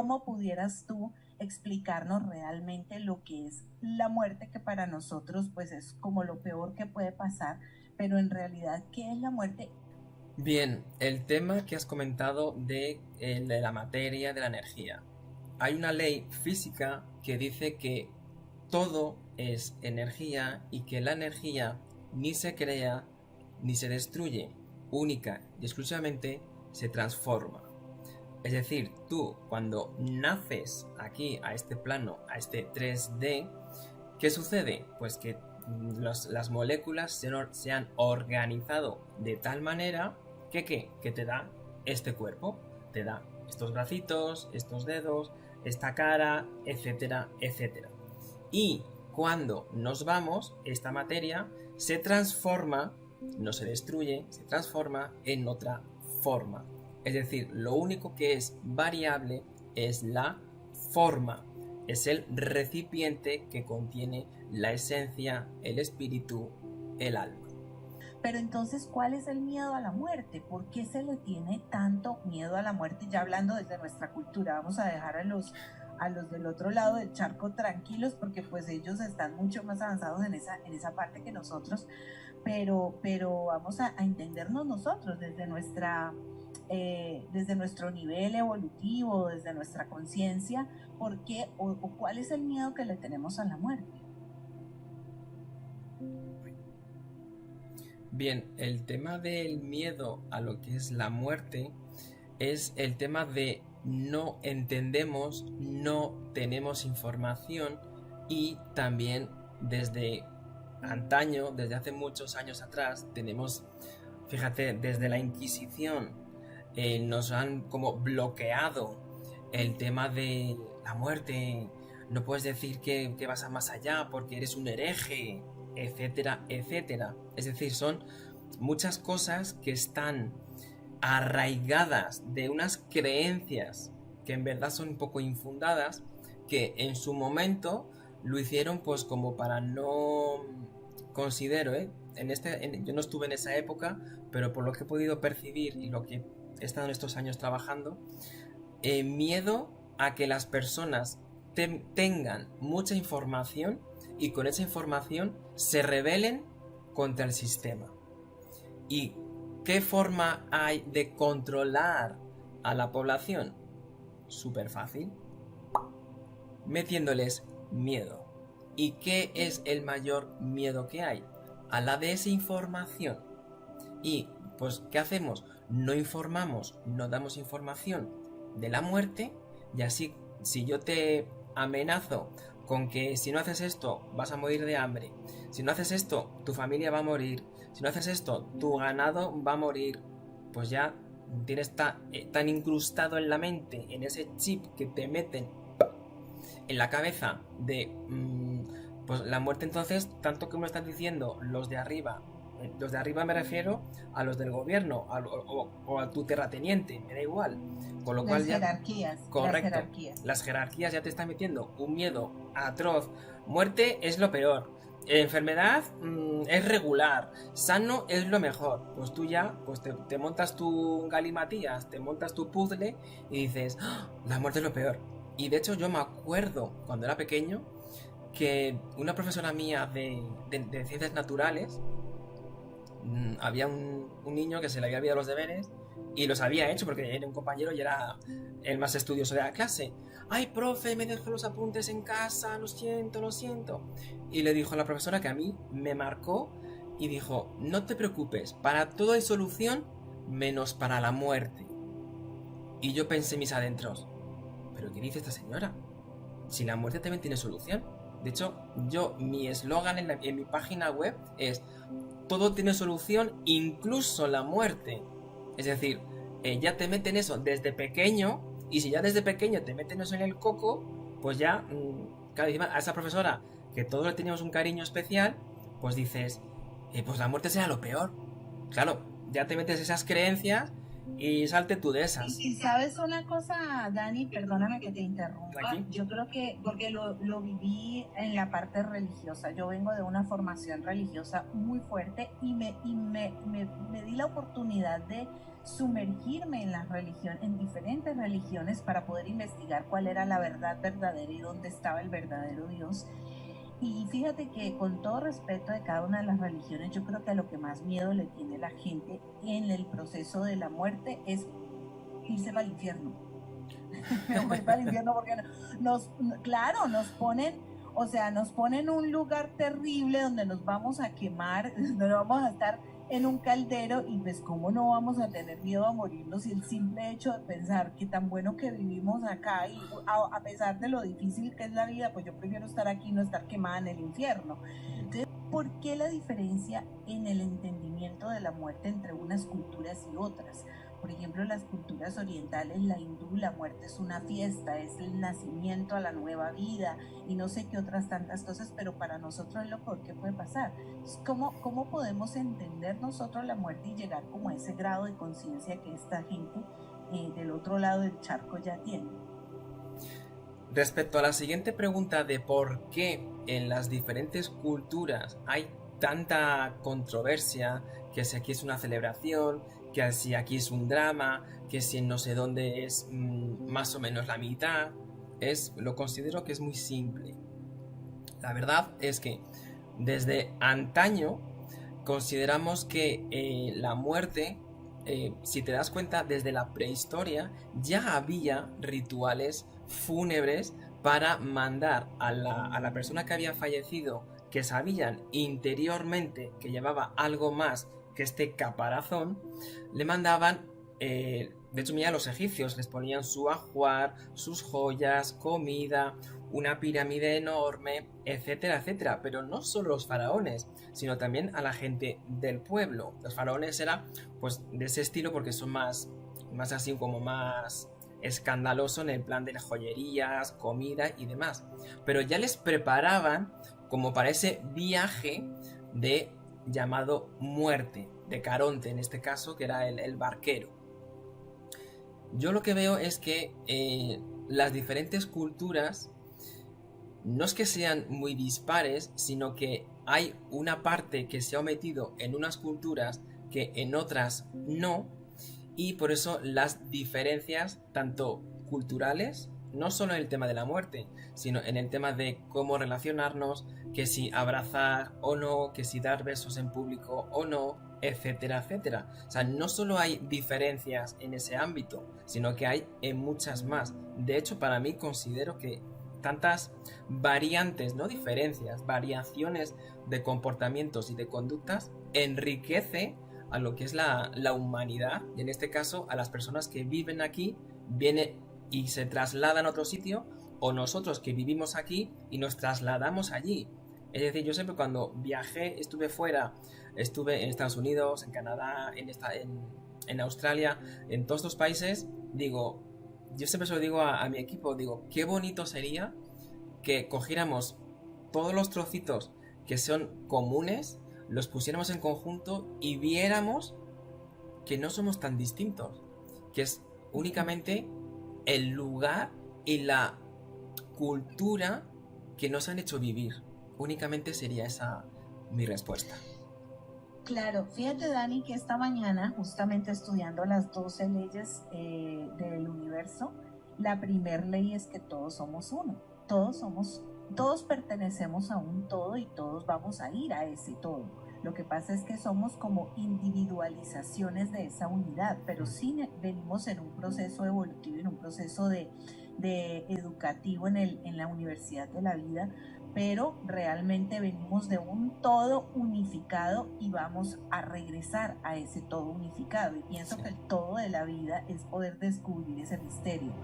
¿cómo pudieras tú explicarnos realmente lo que es la muerte, que para nosotros pues es como lo peor que puede pasar, pero en realidad, ¿qué es la muerte? Bien, el tema que has comentado de la materia, de la energía. Hay una ley física que dice que todo es energía y que la energía ni se crea ni se destruye, única y exclusivamente se transforma. Es decir, tú cuando naces aquí a este plano, a este 3D, ¿qué sucede? Pues que las moléculas se han organizado de tal manera que, ¿qué? Que te da este cuerpo, te da estos bracitos, estos dedos, esta cara, etcétera, etcétera. Y cuando nos vamos, esta materia se transforma, no se destruye, se transforma en otra forma. Es decir, lo único que es variable es la forma. Es el recipiente que contiene la esencia, el espíritu, el alma. Pero entonces, ¿cuál es el miedo a la muerte? ¿Por qué se le tiene tanto miedo a la muerte? Ya hablando desde nuestra cultura, vamos a dejar a los del otro lado del charco tranquilos, porque pues ellos están mucho más avanzados en esa parte que nosotros, pero vamos a entendernos nosotros desde nuestro nivel evolutivo, desde nuestra conciencia, ¿por qué o cuál es el miedo que le tenemos a la muerte? Bien, el tema del miedo a lo que es la muerte es el tema de no entendemos, no tenemos información y también desde antaño, desde hace muchos años atrás, tenemos, fíjate, desde la Inquisición nos han como bloqueado el tema de la muerte. No puedes decir que vas a más allá porque eres un hereje, etcétera, etcétera. Es decir, son muchas cosas que están arraigadas de unas creencias que en verdad son un poco infundadas, que en su momento lo hicieron pues como para no, considero, yo no estuve en esa época, pero por lo que he podido percibir y lo que he estado en estos años trabajando, miedo a que las personas tengan mucha información y con esa información se rebelen contra el sistema. ¿Y qué forma hay de controlar a la población? Súper fácil. Metiéndoles miedo. ¿Y qué es el mayor miedo que hay? A la desinformación. Y pues, ¿qué hacemos? No informamos, no damos información de la muerte y así, si yo te amenazo con que si no haces esto vas a morir de hambre, si no haces esto tu familia va a morir, si no haces esto tu ganado va a morir, pues ya tienes tan incrustado en la mente, en ese chip que te meten en la cabeza de pues la muerte. Entonces, tanto que me están diciendo los de arriba me refiero a los del gobierno o a tu terrateniente, me da igual. Con lo Las cual ya, jerarquías, las correcto, jerarquías. las jerarquías ya te están metiendo un miedo atroz. Muerte es lo peor. Enfermedad es regular, sano es lo mejor. Pues tú ya pues te montas tu galimatías, te montas tu puzzle y dices, ¡ah! La muerte es lo peor. Y de hecho yo me acuerdo cuando era pequeño que una profesora mía de ciencias naturales, había un niño que se le había olvidado los deberes y los había hecho porque era un compañero y era el más estudioso de la clase. Ay, profe, me dejó los apuntes en casa, lo siento, lo siento. Y le dijo a la profesora que a mí me marcó y dijo, no te preocupes, para todo hay solución menos para la muerte. Y yo pensé en mis adentros, ¿pero qué dice esta señora? Si la muerte también tiene solución. De hecho, mi eslogan en mi página web es todo tiene solución, incluso la muerte. Es decir, ya te meten eso desde pequeño, y si ya desde pequeño te meten eso en el coco, pues ya, claro, encima a esa profesora, que todos le teníamos un cariño especial, pues dices, pues la muerte será lo peor. Claro, ya te metes esas creencias y salte tú de esas. Y sabes una cosa, Dani, perdóname que te interrumpa. Aquí. Yo creo que, porque lo viví en la parte religiosa, yo vengo de una formación religiosa muy fuerte y me di la oportunidad de sumergirme en la religión, en diferentes religiones, para poder investigar cuál era la verdad verdadera y dónde estaba el verdadero Dios. Y fíjate que, con todo respeto de cada una de las religiones, yo creo que a lo que más miedo le tiene la gente en el proceso de la muerte es irse para el infierno. Me voy para el infierno porque claro, nos ponen, o sea, nos ponen un lugar terrible donde nos vamos a quemar, donde vamos a estar en un caldero, y pues cómo no vamos a tener miedo a morirnos, si el simple hecho de pensar que tan bueno que vivimos acá, y a pesar de lo difícil que es la vida, pues yo prefiero estar aquí y no estar quemada en el infierno. Entonces, ¿por qué la diferencia en el entendimiento de la muerte entre unas culturas y otras? Por ejemplo, en las culturas orientales, la hindú, la muerte es una fiesta, es el nacimiento a la nueva vida y no sé qué otras tantas cosas, pero para nosotros es lo peor que puede pasar. ¿Cómo podemos entender nosotros la muerte y llegar como a ese grado de conciencia que esta gente del otro lado del charco ya tiene? Respecto a la siguiente pregunta de por qué en las diferentes culturas hay tanta controversia, que si aquí es una celebración, que si aquí es un drama, que si en no sé dónde es más o menos la mitad, lo considero que es muy simple. La verdad es que desde antaño consideramos que la muerte, si te das cuenta, desde la prehistoria ya había rituales fúnebres para mandar a la persona que había fallecido, que sabían interiormente que llevaba algo más que este caparazón, le mandaban, de hecho mira, los egipcios les ponían su ajuar, sus joyas, comida, una pirámide enorme, etcétera, etcétera. Pero no solo los faraones, sino también a la gente del pueblo. Los faraones eran pues de ese estilo porque son más así, como más escandaloso en el plan de las joyerías, comida y demás. Pero ya les preparaban como para ese viaje de llamado muerte, de Caronte en este caso, que era el barquero. Yo lo que veo es que las diferentes culturas no es que sean muy dispares, sino que hay una parte que se ha metido en unas culturas que en otras no, y por eso las diferencias tanto culturales, no solo en el tema de la muerte, sino en el tema de cómo relacionarnos, que si abrazar o no, que si dar besos en público o no, etcétera, etcétera. O sea, no solo hay diferencias en ese ámbito, sino que hay en muchas más. De hecho, para mí considero que tantas variantes, no diferencias, variaciones de comportamientos y de conductas enriquece a lo que es la humanidad, y en este caso a las personas que viven aquí, vienen y se trasladan a otro sitio, o nosotros que vivimos aquí y nos trasladamos allí. Es decir, yo siempre cuando viajé, estuve fuera, estuve en Estados Unidos, en Canadá, en Australia, en todos estos países, digo, yo siempre se lo digo a mi equipo, digo, qué bonito sería que cogiéramos todos los trocitos que son comunes, los pusiéramos en conjunto y viéramos que no somos tan distintos, que es únicamente el lugar y la cultura que nos han hecho vivir. Únicamente sería esa mi respuesta. Claro, fíjate, Dani, que esta mañana, justamente estudiando las 12 leyes del universo, la primer ley es que todos somos uno, todos pertenecemos a un todo y todos vamos a ir a ese todo. Lo que pasa es que somos como individualizaciones de esa unidad, pero sí venimos en un proceso evolutivo, en un proceso de educativo en la universidad de la vida, pero realmente venimos de un todo unificado y vamos a regresar a ese todo unificado. Y pienso que el todo de la vida es poder descubrir ese misterio.